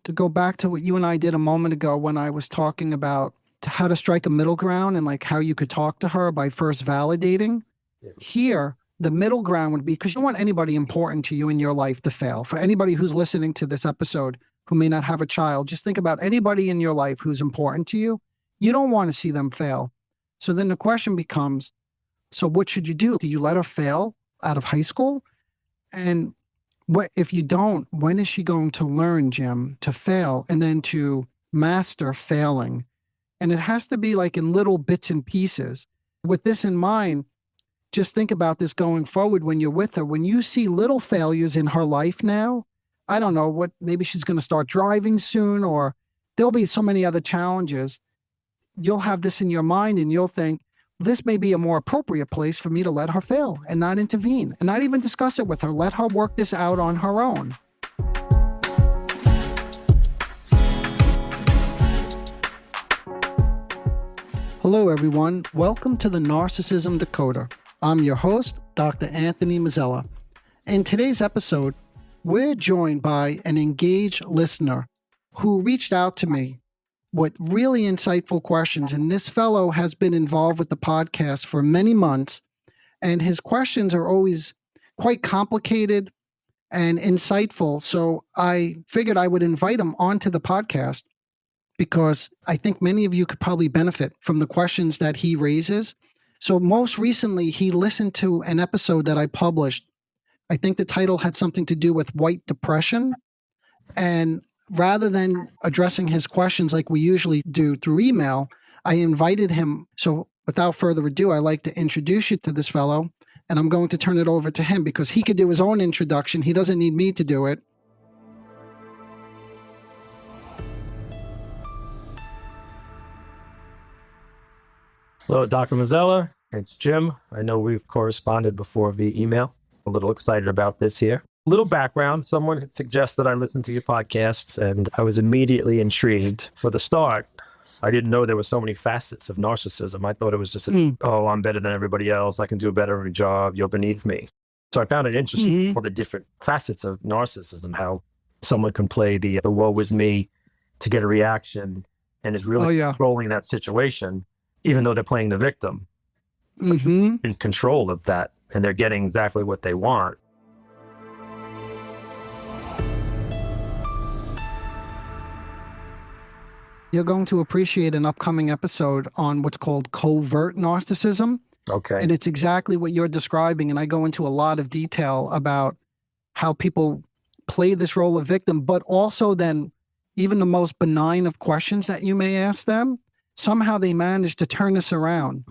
to go back to what you and I did a moment ago when I was talking about how to strike a middle ground and like how you could talk to her by first validating. Yeah. Here, the middle ground would be, because you don't want anybody important to you in your life to fail. For anybody who's listening to this episode who may not have a child, just think about anybody in your life who's important to you. You don't want to see them fail. So then the question becomes, so what should you do? Do you let her fail out of high school? And what if you don't, when is she going to learn, Jim, to fail and then to master failing? And it has to be like in little bits and pieces. With this in mind, just think about this going forward when you're with her. When you see little failures in her life now, I don't know what, maybe she's going to start driving soon, or there'll be so many other challenges. You'll have this in your mind and you'll think, this may be a more appropriate place for me to let her fail and not intervene and not even discuss it with her. Let her work this out on her own. Hello, everyone. Welcome to the Narcissism Decoder. I'm your host, Dr. Anthony Mazzella. In today's episode, we're joined by an engaged listener who reached out to me with really insightful questions. And this fellow has been involved with the podcast for many months, and his questions are always quite complicated and insightful. So I figured I would invite him onto the podcast because I think many of you could probably benefit from the questions that he raises. So most recently, he listened to an episode that I published. I think the title had something to do with white depression. And rather than addressing his questions like we usually do through email, I invited him. So without further ado, I'd like to introduce you to this fellow, and I'm going to turn it over to him because he could do his own introduction. He doesn't need me to do it. Hello, Dr. Mazzella. It's Jim. I know we've corresponded before via email. A little excited about this here. Little background, someone had suggested I listen to your podcasts, and I was immediately intrigued. For the start, I didn't know there were so many facets of narcissism. I thought it was just, I'm better than everybody else. I can do a better job. You're beneath me. So I found it interesting for the different facets of narcissism, how someone can play the woe is me to get a reaction and is really controlling that situation, even though they're playing the victim, in control of that, and they're getting exactly what they want. You're going to appreciate an upcoming episode on what's called covert narcissism. Okay. And it's exactly what you're describing. And I go into a lot of detail about how people play this role of victim, but also then even the most benign of questions that you may ask them, somehow they manage to turn this around,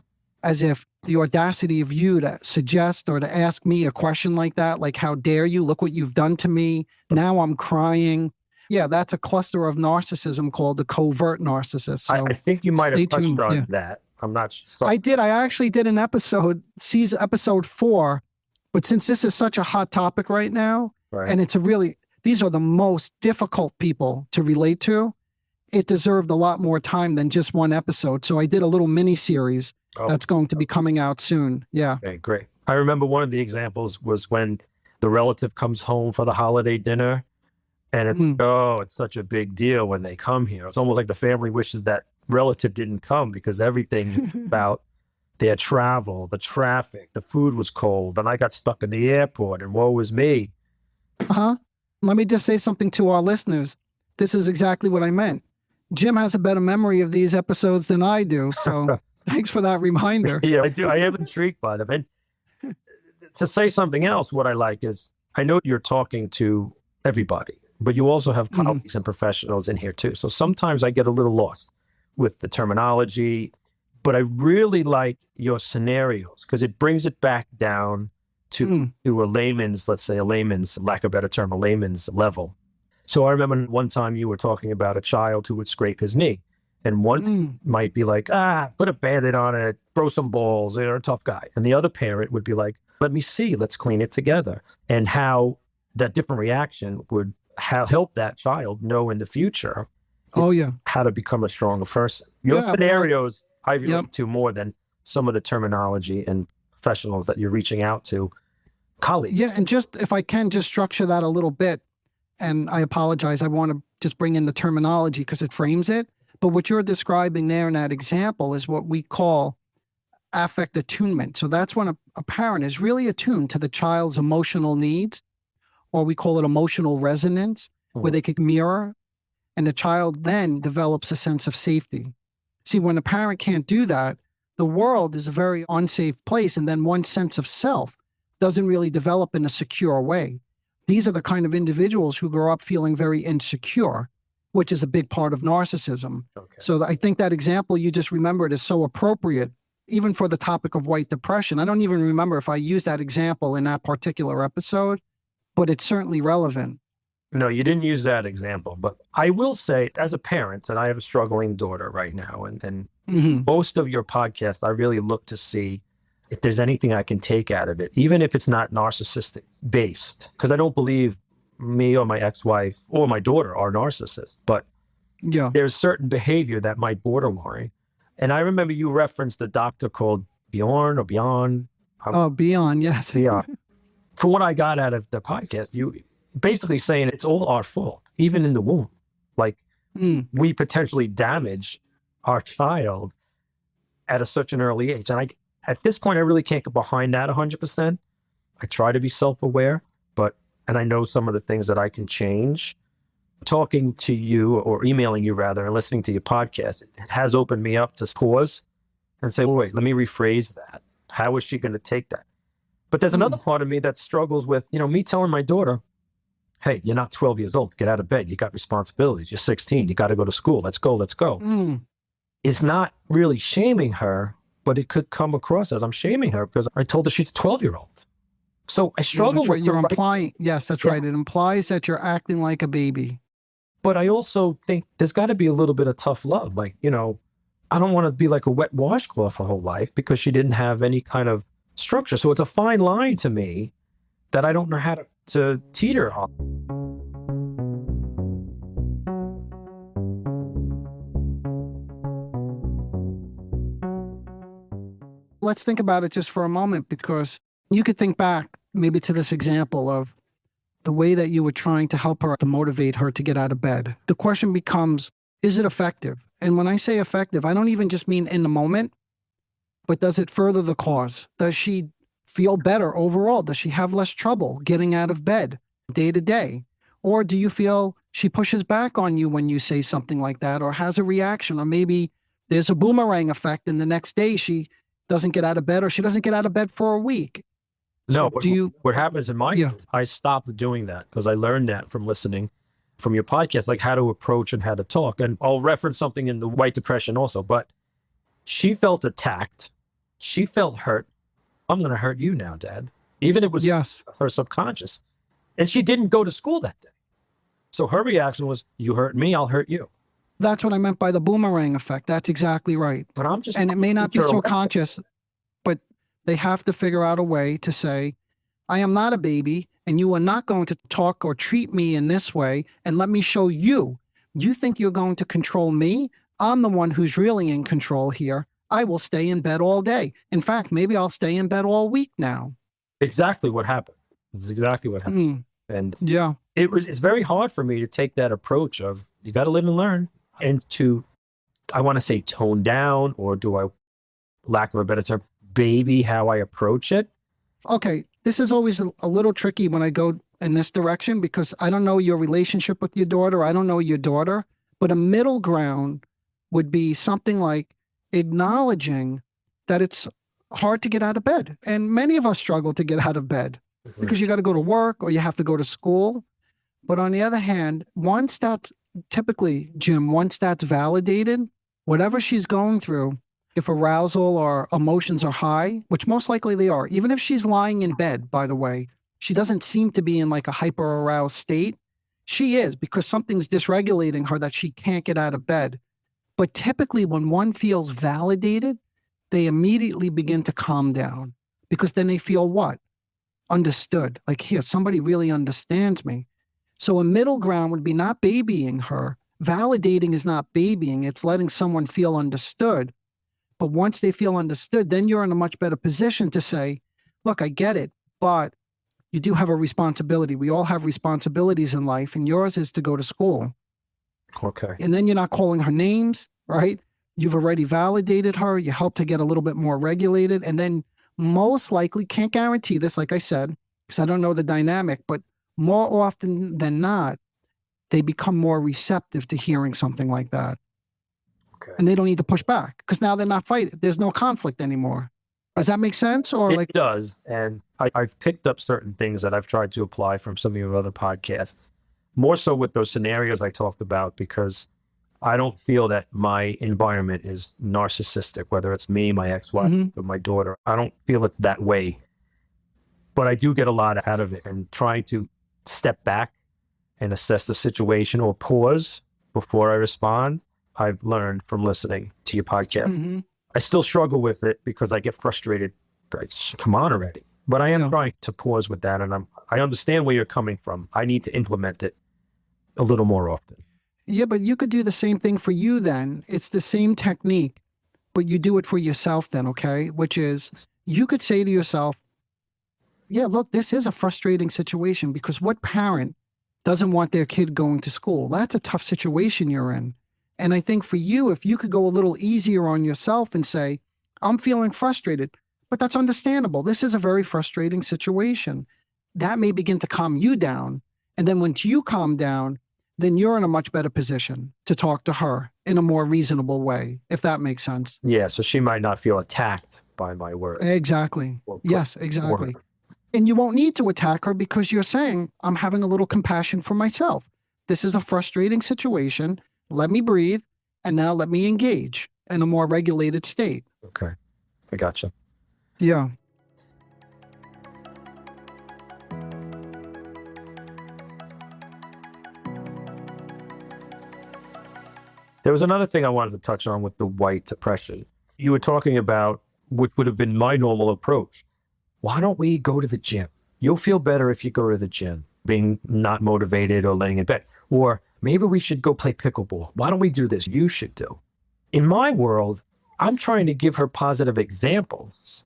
as if the audacity of you to suggest or to ask me a question like that, like, how dare you? Look what you've done to me. Now I'm crying. Yeah, that's a cluster of narcissism called the covert narcissist. So I think you might have touched on that. I'm not sure. I did. I actually did an episode, episode 4, but since this is such a hot topic right now, and it's these are the most difficult people to relate to, it deserved a lot more time than just one episode. So I did a little mini series that's going to be coming out soon. Yeah. Okay, great. I remember one of the examples was when the relative comes home for the holiday dinner. And it's, it's such a big deal when they come here. It's almost like the family wishes that relative didn't come because everything about their travel, the traffic, the food was cold, and I got stuck in the airport, and woe was me. Let me just say something to our listeners. This is exactly what I meant. Jim has a better memory of these episodes than I do, so thanks for that reminder. Yeah, I do. I am intrigued by them. And to say something else, what I like is, I know you're talking to everybody, but you also have colleagues and professionals in here too. So sometimes I get a little lost with the terminology, but I really like your scenarios because it brings it back down to a layman's, let's say a layman's, lack of a better term, a layman's level. So I remember one time you were talking about a child who would scrape his knee, and one might be like, put a Band-Aid on it, throw some balls, you're a tough guy. And the other parent would be like, let me see, let's clean it together. And how that different reaction would help that child know in the future how to become a stronger person. Your scenarios I relate to more than some of the terminology and professionals that you're reaching out to, colleagues. Yeah, and just if I can just structure that a little bit, and I apologize, I want to just bring in the terminology because it frames it. But what you're describing there in that example is what we call affect attunement. So that's when a parent is really attuned to the child's emotional needs, or we call it emotional resonance, where they can mirror, and the child then develops a sense of safety. See, when a parent can't do that, the world is a very unsafe place, and then one's sense of self doesn't really develop in a secure way. These are the kind of individuals who grow up feeling very insecure, which is a big part of narcissism. Okay. So I think that example you just remembered is so appropriate, even for the topic of white depression. I don't even remember if I used that example in that particular episode, but it's certainly relevant. No, you didn't use that example, but I will say, as a parent, and I have a struggling daughter right now, and most of your podcast, I really look to see if there's anything I can take out of it, even if it's not narcissistic based, because I don't believe me or my ex-wife or my daughter are narcissists, but there's certain behavior that might borderline. And I remember you referenced a doctor called Bjorn or Beyond. Beyond, yes. Beyond. From what I got out of the podcast, you basically saying it's all our fault, even in the womb. Like we potentially damage our child at such an early age. And at this point, I really can't get behind that 100%. I try to be self-aware, and I know some of the things that I can change. Talking to you, or emailing you rather, and listening to your podcast, it has opened me up to pause and say, well, wait, let me rephrase that. How is she going to take that? But there's another part of me that struggles with, me telling my daughter, hey, you're not 12 years old. Get out of bed. You got responsibilities. You're 16. You got to go to school. Let's go. It's not really shaming her, but it could come across as I'm shaming her because I told her she's a 12-year-old. So I struggle with you're implying. Yes, that's right. It implies that you're acting like a baby. But I also think there's got to be a little bit of tough love. Like, I don't want to be like a wet washcloth her whole life because she didn't have any kind of structure. So it's a fine line to me that I don't know how to teeter on. Let's think about it just for a moment, because you could think back maybe to this example of the way that you were trying to help her, to motivate her to get out of bed. The question becomes, is it effective? And when I say effective, I don't even just mean in the moment, but does it further the cause? Does she feel better overall? Does she have less trouble getting out of bed day to day? Or do you feel she pushes back on you when you say something like that, or has a reaction, or maybe there's a boomerang effect and the next day she doesn't get out of bed, or she doesn't get out of bed for a week? No, what happens in my case, I stopped doing that because I learned that from listening from your podcast, like how to approach and how to talk. And I'll reference something in the white depression also, but she felt attacked. She felt hurt. I'm going to hurt you now, Dad. Even if it was her subconscious. And she didn't go to school that day. So her reaction was, you hurt me, I'll hurt you. That's what I meant by the boomerang effect. That's exactly right. But and it may not be so conscious, but they have to figure out a way to say, I am not a baby, and you are not going to talk or treat me in this way, and let me show you. You think you're going to control me? I'm the one who's really in control here. I will stay in bed all day. In fact, maybe I'll stay in bed all week now. Exactly what happened. It's exactly what happened. And it's very hard for me to take that approach of, you got to live and learn, and to, I want to say tone down, or do I, lack of a better term, baby how I approach it. Okay, this is always a little tricky when I go in this direction, because I don't know your relationship with your daughter. I don't know your daughter, but a middle ground would be something like acknowledging that it's hard to get out of bed. And many of us struggle to get out of bed because you got to go to work or you have to go to school. But on the other hand, once that's typically, Jim, once that's validated, whatever she's going through, if arousal or emotions are high, which most likely they are, even if she's lying in bed, by the way, she doesn't seem to be in like a hyper aroused state. She is, because something's dysregulating her that she can't get out of bed. But typically when one feels validated, they immediately begin to calm down, because then they feel what? Understood. Like, here, somebody really understands me. So a middle ground would be not babying her. Validating is not babying. It's letting someone feel understood. But once they feel understood, then you're in a much better position to say, look, I get it, but you do have a responsibility. We all have responsibilities in life, and yours is to go to school. Okay. And then you're not calling her names, right? You've already validated her. You helped her get a little bit more regulated. And then most likely, can't guarantee this, like I said, because I don't know the dynamic, but more often than not, they become more receptive to hearing something like that. Okay. And they don't need to push back because now they're not fighting. There's no conflict anymore. Does that make sense? Or It does. And I've picked up certain things that I've tried to apply from some of your other podcasts, more so with those scenarios I talked about, because I don't feel that my environment is narcissistic, whether it's me, my ex-wife, or my daughter. I don't feel it's that way. But I do get a lot out of it, and trying to step back and assess the situation or pause before I respond, I've learned from listening to your podcast. I still struggle with it because I get frustrated. Come on already. But I am trying to pause with that, and I understand where you're coming from. I need to implement it a little more often. Yeah, but you could do the same thing for you then. It's the same technique, but you do it for yourself then, okay? Which is, you could say to yourself, yeah, look, this is a frustrating situation, because what parent doesn't want their kid going to school? That's a tough situation you're in. And I think for you, if you could go a little easier on yourself and say, I'm feeling frustrated, but that's understandable. This is a very frustrating situation. That may begin to calm you down. And then once you calm down, then you're in a much better position to talk to her in a more reasonable way, if that makes sense. Yeah, so she might not feel attacked by my words. Exactly. Yes, exactly. And you won't need to attack her because you're saying, I'm having a little compassion for myself. This is a frustrating situation. Let me breathe. And now let me engage in a more regulated state. Okay. I gotcha. Yeah. There was another thing I wanted to touch on with the white depression. You were talking about what would have been my normal approach. Why don't we go to the gym? You'll feel better if you go to the gym, being not motivated or laying in bed. Or maybe we should go play pickleball. Why don't we do this? You should do. In my world, I'm trying to give her positive examples.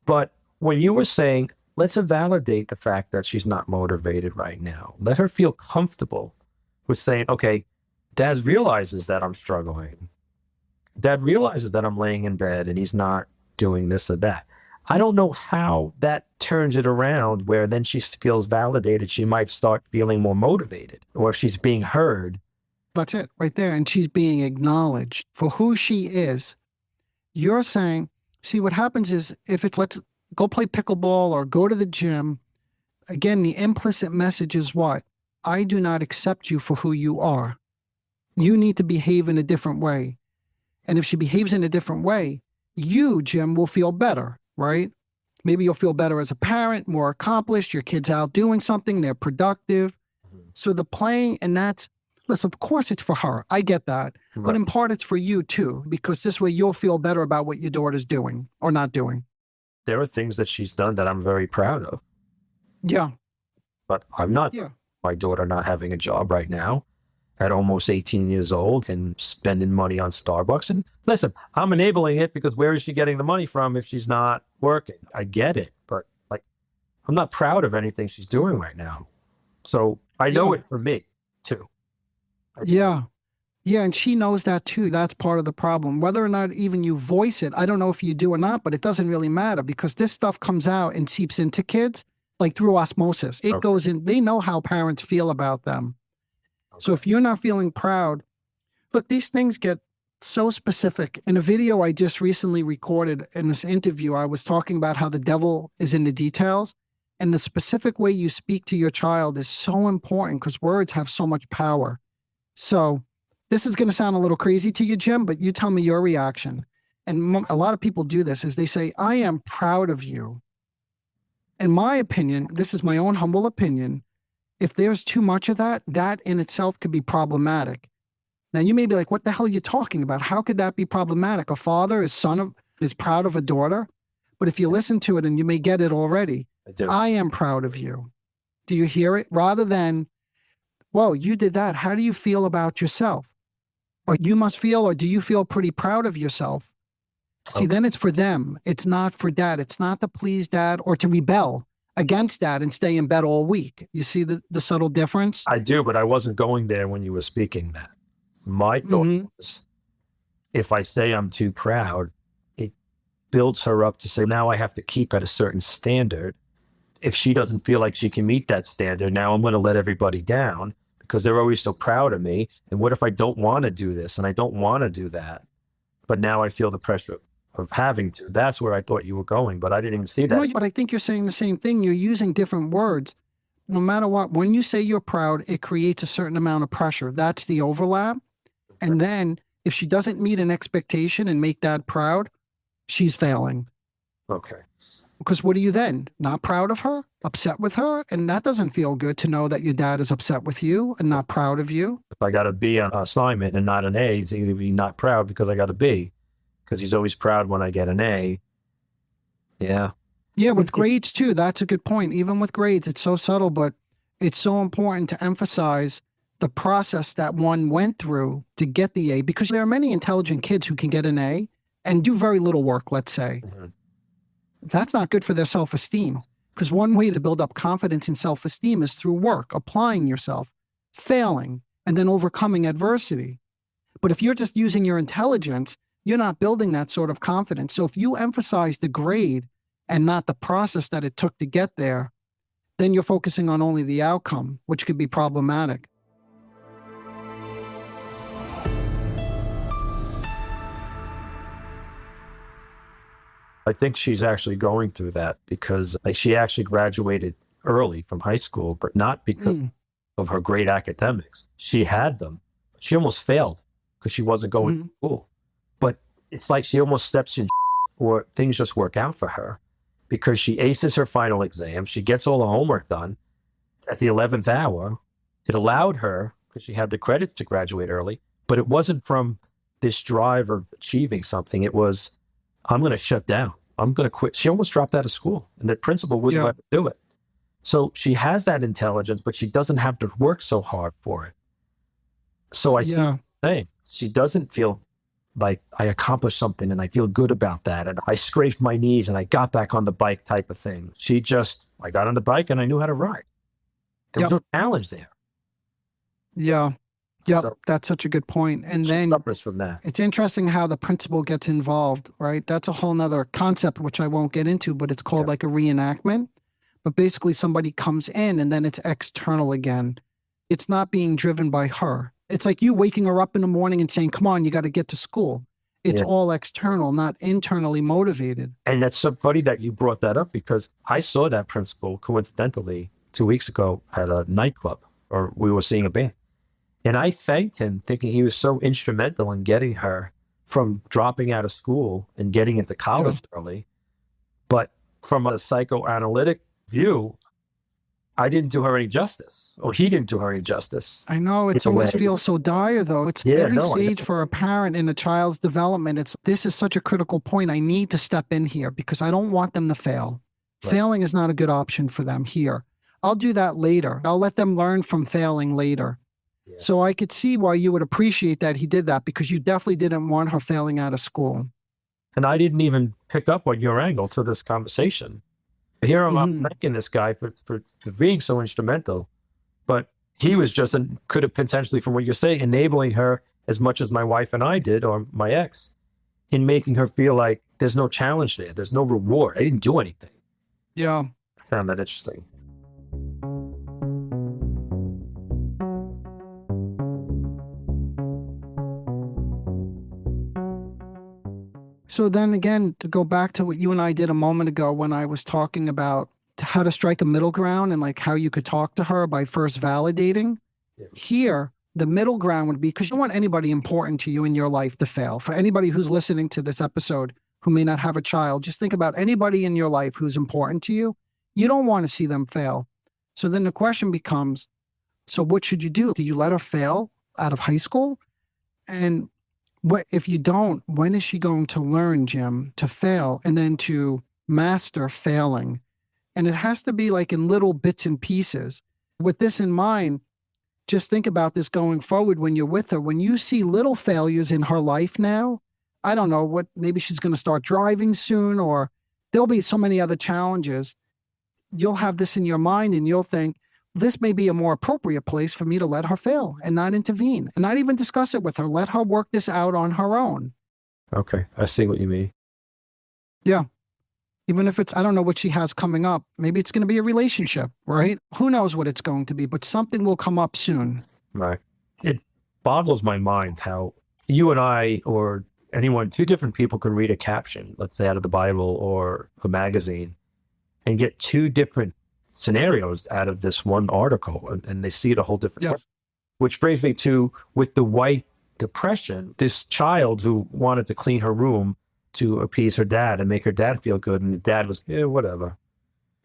But when you were saying, let's validate the fact that she's not motivated right now. Let her feel comfortable with saying, okay, Dad realizes that I'm struggling. Dad realizes that I'm laying in bed and he's not doing this or that. I don't know how that turns it around where then she feels validated. She might start feeling more motivated, or if she's being heard. That's it right there. And she's being acknowledged for who she is. You're saying, see, what happens is if it's let's go play pickleball or go to the gym, again, the implicit message is what? I do not accept you for who you are. You need to behave in a different way. And if she behaves in a different way, you, Jim, will feel better, right? Maybe you'll feel better as a parent, more accomplished. Your kid's out doing something. They're productive. So the playing, and that's, listen, of course it's for her. I get that. Right. But in part, it's for you too, because this way you'll feel better about what your daughter's doing or not doing. There are things that she's done that I'm very proud of. Yeah. But I'm not, my daughter not having a job right now at almost 18 years old and spending money on Starbucks. And listen, I'm enabling it because where is she getting the money from if she's not working? I get it, but like, I'm not proud of anything she's doing right now. So I know it for me too. Yeah. Yeah. And she knows that too. That's part of the problem. Whether or not even you voice it, I don't know if you do or not, but it doesn't really matter because this stuff comes out and seeps into kids like through osmosis. It goes in, they know how parents feel about them. So if you're not feeling proud, look, these things get so specific. In a video I just recently recorded in this interview, I was talking about how the devil is in the details. And the specific way you speak to your child is so important because words have so much power. So this is going to sound a little crazy to you, Jim, but you tell me your reaction. And a lot of people do this is they say, I am proud of you. In my opinion, this is my own humble opinion. If there's too much of that, that in itself could be problematic. Now, you may be like, what the hell are you talking about? How could that be problematic? A father, his son is proud of a daughter. But if you listen to it and you may get it already, I am proud of you. Do you hear it? Rather than, whoa, you did that. How do you feel about yourself? Or you must feel, or do you feel pretty proud of yourself? See, then it's for them. It's not for dad. It's not to please dad or to rebel against that and stay in bed all week. You see the subtle difference? I do, but I wasn't going there when you were speaking that. My thought was, if I say I'm too proud, it builds her up to say, now I have to keep at a certain standard. If she doesn't feel like she can meet that standard, now I'm going to let everybody down because they're always so proud of me. And what if I don't want to do this and I don't want to do that? But now I feel the pressure of having to. That's where I thought you were going, but I didn't even see that. No, but I think you're saying the same thing. You're using different words. No matter what, when you say you're proud, it creates a certain amount of pressure. That's the overlap. And then if she doesn't meet an expectation and make dad proud, she's failing. Okay. Because what are you then? Not proud of her? Upset with her? And that doesn't feel good to know that your dad is upset with you and not proud of you. If I got a B on an assignment and not an A, he's going to be not proud because I got a B. Because he's always proud when I get an A. Yeah. Yeah, with grades too. That's a good point. Even with grades, it's so subtle, but it's so important to emphasize the process that one went through to get the A, because there are many intelligent kids who can get an A and do very little work, let's say. That's not good for their self-esteem, because one way to build up confidence and self-esteem is through work, applying yourself, failing, and then overcoming adversity. But if you're just using your intelligence, you're not building that sort of confidence. So if you emphasize the grade and not the process that it took to get there, then you're focusing on only the outcome, which could be problematic. I think she's actually going through that because she actually graduated early from high school, but not because of her great academics. She had them. She almost failed because she wasn't going to school. But it's like she almost steps in or things just work out for her because she aces her final exam. She gets all the homework done at the 11th hour. It allowed her, because she had the credits to graduate early, but it wasn't from this drive of achieving something. It was, I'm going to shut down. I'm going to quit. She almost dropped out of school and the principal wouldn't let her do it. So she has that intelligence, but she doesn't have to work so hard for it. So I see what you're saying. She doesn't feel like I accomplished something and I feel good about that. And I scraped my knees and I got back on the bike type of thing. She just, I got on the bike and I knew how to ride. There was no challenge there. Yeah. Yep, so, that's such a good point. And then from that. It's interesting how the principal gets involved, right? That's a whole nother concept, which I won't get into, but it's called like a reenactment. But basically somebody comes in and then it's external again. It's not being driven by her. It's like you waking her up in the morning and saying, come on, you got to get to school. It's all external, not internally motivated. And that's so funny that you brought that up because I saw that principal coincidentally 2 weeks ago at a nightclub, or we were seeing a band. And I thanked him, thinking he was so instrumental in getting her from dropping out of school and getting into college early. But from a psychoanalytic view, I didn't do her any justice, or he didn't do her any justice. I know, it's always feels so dire, though. It's every stage for a parent in a child's development. This is such a critical point. I need to step in here because I don't want them to fail. Right. Failing is not a good option for them here. I'll do that later. I'll let them learn from failing later. So I could see why you would appreciate that he did that, because you definitely didn't want her failing out of school. And I didn't even pick up on your angle to this conversation. Here I'm thanking this guy for being so instrumental, but he was just, could have potentially, from what you're saying, enabling her as much as my wife and I did, or my ex, in making her feel like there's no challenge there. There's no reward. I didn't do anything. Yeah. I found that interesting. So then again, to go back to what you and I did a moment ago when I was talking about how to strike a middle ground and like how you could talk to her by first validating. Here, the middle ground would be, because you don't want anybody important to you in your life to fail. For anybody who's listening to this episode who may not have a child, just think about anybody in your life who's important to you. You don't want to see them fail. So then the question becomes, so what should you do? Do you let her fail out of high school? And what if you don't, when is she going to learn, Jim, to fail and then to master failing? And it has to be like in little bits and pieces. With this in mind, just think about this going forward when you're with her. When you see little failures in her life now, I don't know, maybe she's going to start driving soon, or there'll be so many other challenges. you'll have this in your mind and you'll think, this may be a more appropriate place for me to let her fail and not intervene and not even discuss it with her. Let her work this out on her own. Okay. I see what you mean. Yeah. Even if it's, I don't know what she has coming up. Maybe it's going to be a relationship, right? Who knows what it's going to be, but something will come up soon. Right. It boggles my mind how you and I, or anyone, two different people can read a caption, let's say out of the Bible or a magazine, and get two different scenarios out of this one article, and they see it a whole different way. Which brings me to, with the white depression, this child who wanted to clean her room to appease her dad and make her dad feel good, and the dad was, yeah, whatever.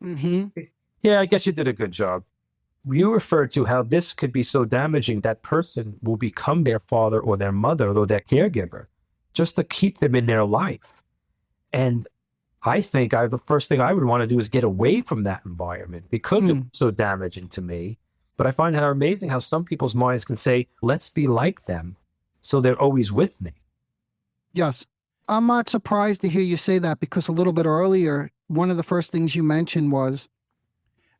Mm-hmm. Yeah, I guess you did a good job. You referred to how this could be so damaging that person will become their father or their mother or their caregiver just to keep them in their life. And I think the first thing I would want to do is get away from that environment because it's so damaging to me. But I find it amazing how some people's minds can say, let's be like them, so they're always with me. Yes. I'm not surprised to hear you say that, because a little bit earlier, one of the first things you mentioned was,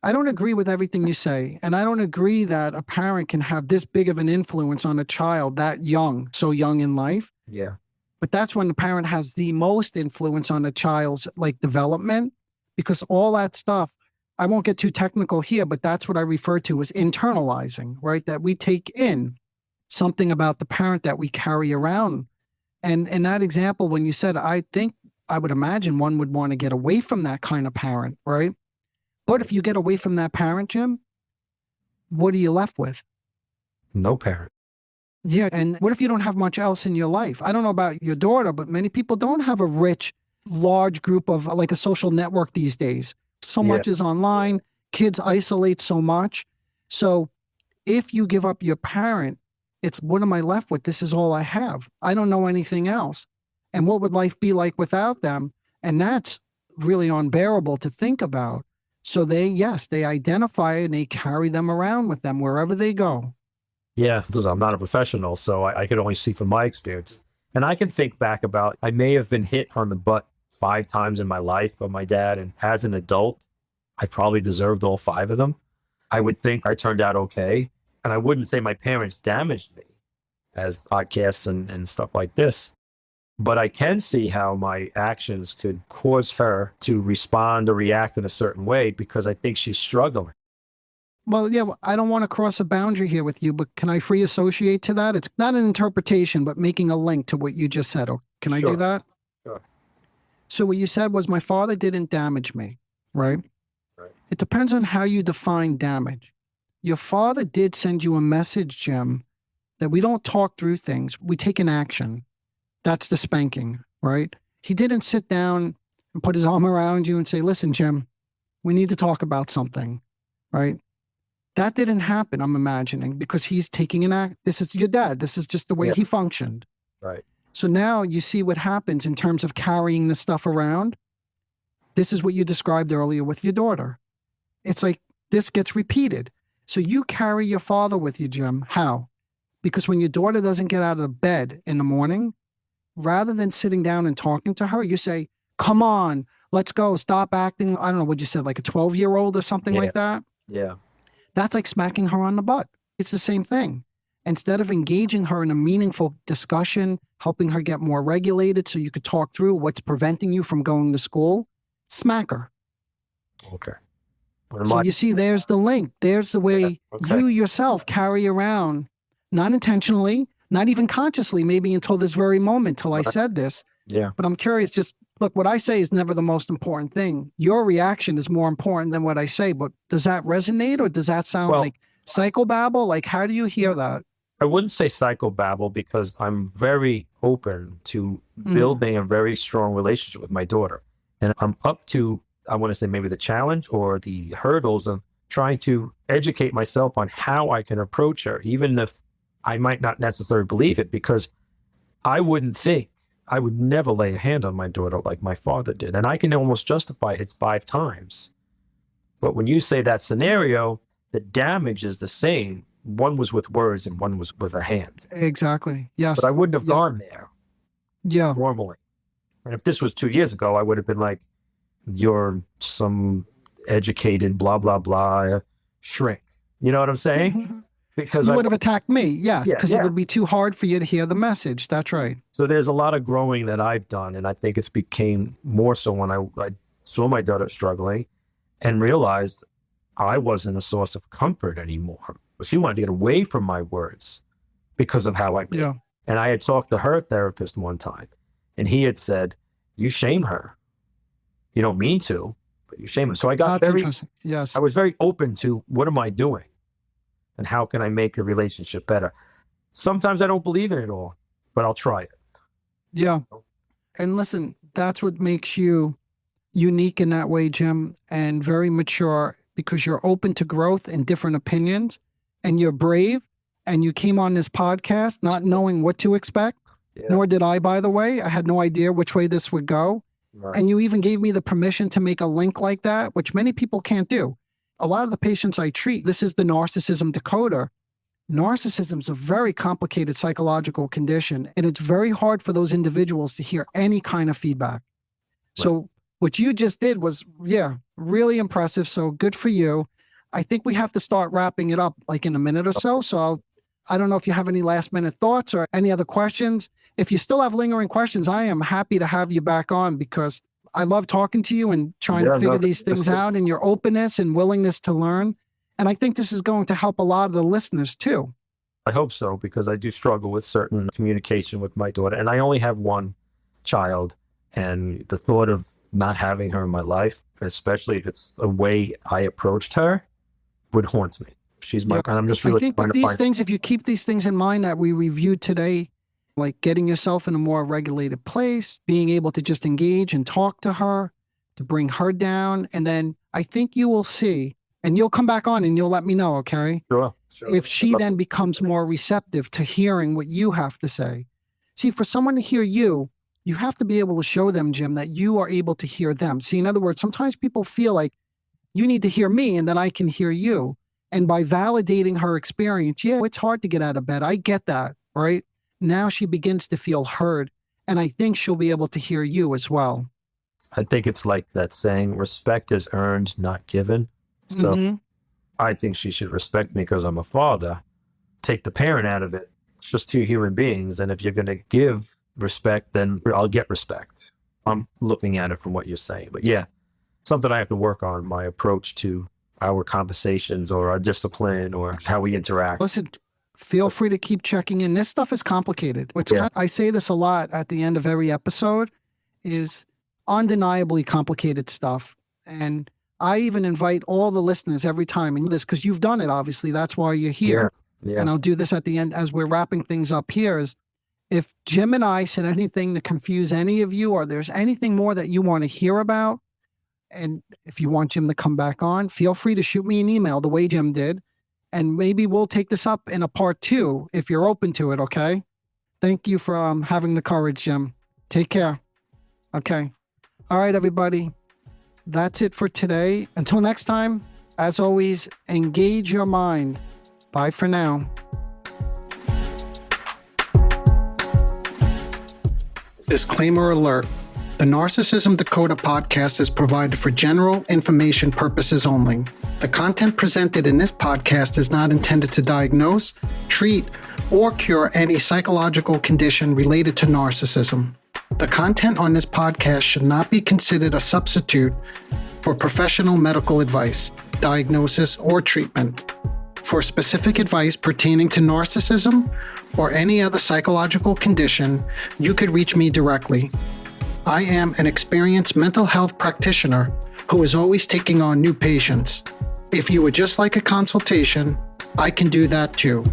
I don't agree with everything you say. And I don't agree that a parent can have this big of an influence on a child that young, so young in life. Yeah. But that's when the parent has the most influence on a child's development, because all that stuff, I won't get too technical here, but that's what I refer to as internalizing, right? That we take in something about the parent that we carry around. And in that example, when you said, I would imagine one would want to get away from that kind of parent, right? But if you get away from that parent, Jim, what are you left with? No parent. Yeah. And what if you don't have much else in your life? I don't know about your daughter, but many people don't have a rich, large group of a social network these days. So much is online. Kids isolate so much. So if you give up your parent, it's, what am I left with? This is all I have. I don't know anything else. And what would life be like without them? And that's really unbearable to think about. So they identify and they carry them around with them wherever they go. Yeah, I'm not a professional, so I could only see from my experience. And I can think back about, I may have been hit on the butt 5 times in my life by my dad. And as an adult, I probably deserved all 5 of them. I would think I turned out okay. And I wouldn't say my parents damaged me, as podcasts and stuff like this. But I can see how my actions could cause her to respond or react in a certain way, because I think she's struggling. Well, yeah, I don't want to cross a boundary here with you, but can I free associate to that? It's not an interpretation, but making a link to what you just said. Can I do that? Sure. So what you said was, my father didn't damage me, right? Right. It depends on how you define damage. Your father did send you a message, Jim, that we don't talk through things. We take an action. That's the spanking, right? He didn't sit down and put his arm around you and say, listen, Jim, we need to talk about something, right? That didn't happen, I'm imagining, because he's taking an act. This is your dad. This is just the way he functioned. Right. So now you see what happens in terms of carrying the stuff around. This is what you described earlier with your daughter. It's like this gets repeated. So you carry your father with you, Jim. How? Because when your daughter doesn't get out of bed in the morning, rather than sitting down and talking to her, you say, come on, let's go. Stop acting. I don't know what you said, like a 12-year-old or something like that. Yeah. That's like smacking her on the butt. It's the same thing. Instead of engaging her in a meaningful discussion, helping her get more regulated so you could talk through what's preventing you from going to school, smack her. Okay. So you see, there's the link. There's the way you yourself carry around, not intentionally, not even consciously, maybe until this very moment, till I said this. Yeah. But I'm curious, just look, what I say is never the most important thing. Your reaction is more important than what I say. But does that resonate, or does that sound like psychobabble? Like, how do you hear that? I wouldn't say psychobabble, because I'm very open to building a very strong relationship with my daughter. And I'm up to, I want to say, maybe the challenge or the hurdles of trying to educate myself on how I can approach her, even if I might not necessarily believe it, because I would never lay a hand on my daughter like my father did. And I can almost justify his 5 times. But when you say that scenario, the damage is the same. One was with words and one was with a hand. Exactly. Yes. But I wouldn't have gone there. Yeah. Normally. And if this was 2 years ago, I would have been like, you're some educated, blah, blah, blah, shrink. You know what I'm saying? Because you would have attacked me, yes, because Yeah. it would be too hard for you to hear the message. That's right. So there's a lot of growing that I've done, and I think it's became more so when I saw my daughter struggling and realized I wasn't a source of comfort anymore. She wanted to get away from my words because of how I feel. Yeah. And I had talked to her therapist one time, and he had said, "You shame her. You don't mean to, but you shame her." So I got That's interesting. Yes. I was very open to what am I doing and how can I make the relationship better? Sometimes I don't believe in it all, but I'll try it. Yeah. And listen, that's what makes you unique in that way, Jim, and very mature, because you're open to growth and different opinions, and you're brave, and you came on this podcast not knowing what to expect, nor did I, by the way. I had no idea which way this would go. Right. And you even gave me the permission to make a link like that, which many people can't do. A lot of the patients I treat, this is the narcissism decoder. Narcissism is a very complicated psychological condition, and it's very hard for those individuals to hear any kind of feedback. So what you just did was, really impressive. So good for you. I think we have to start wrapping it up like in a minute or so. So I don't know if you have any last minute thoughts or any other questions. If you still have lingering questions, I am happy to have you back on, because I love talking to you and trying to figure these things out, and your openness and willingness to learn. And I think this is going to help a lot of the listeners too. I hope so, because I do struggle with certain communication with my daughter, and I only have one child, and the thought of not having her in my life, especially if it's the way I approached her, would haunt me. She's my, and I'm just really I think trying with to these find things, if you keep these things in mind that we reviewed today, like getting yourself in a more regulated place, being able to just engage and talk to her, to bring her down. And then I think you will see, and you'll come back on and you'll let me know, okay? Sure. If she then becomes more receptive to hearing what you have to say. See, for someone to hear you, you have to be able to show them, Jim, that you are able to hear them. See, in other words, sometimes people feel like you need to hear me and then I can hear you. And by validating her experience, it's hard to get out of bed. I get that, right? Now she begins to feel heard, and I think she'll be able to hear you as well. I think it's like that saying, respect is earned, not given. So I think she should respect me because I'm a father. Take the parent out of it. It's just two human beings. And if you're going to give respect, then I'll get respect. I'm looking at it from what you're saying. But yeah, something I have to work on, my approach to our conversations or our discipline or how we interact. Listen, feel free to keep checking in. This stuff is complicated. I say this a lot at the end of every episode, is undeniably complicated stuff. And I even invite all the listeners every time, and this because you've done it, obviously. That's why you're here. Yeah. And I'll do this at the end as we're wrapping things up here, is if Jim and I said anything to confuse any of you, or there's anything more that you want to hear about, and if you want Jim to come back on, feel free to shoot me an email the way Jim did. And maybe we'll take this up in a part 2 if you're open to it, okay? Thank you for having the courage, Jim. Take care. Okay. All right, everybody. That's it for today. Until next time, as always, engage your mind. Bye for now. Disclaimer alert. The Narcissism Decoder podcast is provided for general information purposes only. The content presented in this podcast is not intended to diagnose, treat, or cure any psychological condition related to narcissism. The content on this podcast should not be considered a substitute for professional medical advice, diagnosis, or treatment. For specific advice pertaining to narcissism or any other psychological condition, you could reach me directly. I am an experienced mental health practitioner who is always taking on new patients. If you would just like a consultation, I can do that too.